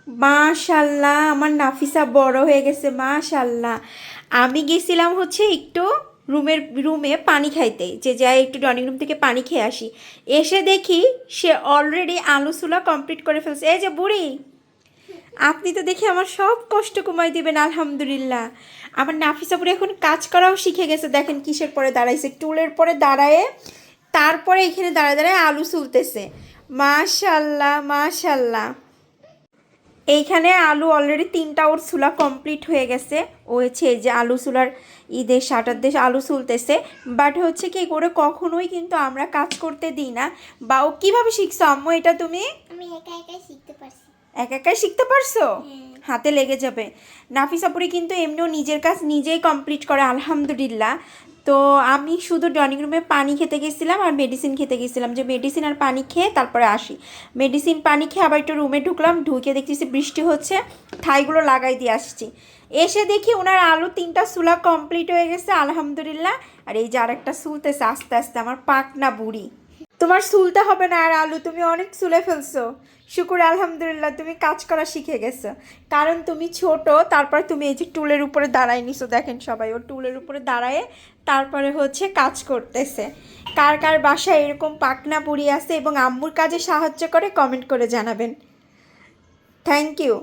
মাশাল্লাহ, আমার নাফিসা বড় হয়ে গেছে মাশাল্লাহ। আমি গেছিলাম হচ্ছে একটু রুমে পানি খাইতে, যে যাই একটু ড্রয়িং রুম থেকে পানি খেয়ে আসি। এসে দেখি সে অলরেডি আলু চুলা কমপ্লিট করে ফেলছে। এই যে বুড়ি, আপনি তো দেখি আমার সব কষ্ট কমাই দিবেন আলহামদুলিল্লাহ। আমার নাফিসা বুড়ি এখন কাজ করাও শিখে গেছে। দেখেন কিসের পরে দাঁড়াইছে, টুলের পরে দাঁড়ায়, তারপরে এখানে দাঁড়ায় দাঁড়ায় আলু চুলতেছে। মাশাল্লাহ মাশাল্লাহ। এইখানে আলু অলরেডি 3টা ওর চুলা কমপ্লিট হয়ে গেছে। ও হচ্ছে এই যে আলু চুলার ঈদের শাটার দেশ আলু চুলতেছে। বাট হচ্ছে কি করে কখনোই কিন্তু আমরা কাজ করতে দিই না। বা ও কীভাবে শিখছো আম্মু এটা তুমি? আমি একা একাই শিখতে পারছি। একা একাই শিখতে পারছো? হাতে লেগে যাবে। নাফিসাপুরি কিন্তু এমনিও নিজের কাজ নিজেই কমপ্লিট করে আলহামদুলিল্লাহ। তো আমি শুধু ড্রয়িং রুমে পানি খেতে গেছিলাম আর মেডিসিন খেতে গেছিলাম, যে মেডিসিন আর পানি খেয়ে তারপরে আসি। মেডিসিন পানি খেয়ে আবার একটু রুমে ঢুকলাম, ঢুকে দেখতেছি বৃষ্টি হচ্ছে, ঠাইগুলো লাগাই দিয়ে আসছি। এসে দেখি ওনার আলু 3টা চুলা কমপ্লিট হয়ে গেছে আলহামদুলিল্লাহ। আর এই যে আরেকটা চুলতেছে আস্তে আস্তে, আমার পাকনা বুড়ি। তোমার চুলতে হবে না আর আলু, তুমি অনেক চুলে ফেলছো। শুকুর আলহামদুলিল্লাহ, তুমি কাজ করা শিখে গেছো। কারণ তুমি ছোট, তারপর তুমি এই যে টুলের উপরে দাঁড়ায় নিছো, দেখেন সবাই ও টুলের উপরে দাঁড়ায় তারপরে হচ্ছে কাজ করতেছে। কার কার বাসায় এরকম পাকনা বুড়ি আছে এবং আম্মুর কাজে সাহায্য করে কমেন্ট করে জানাবেন। Thank you.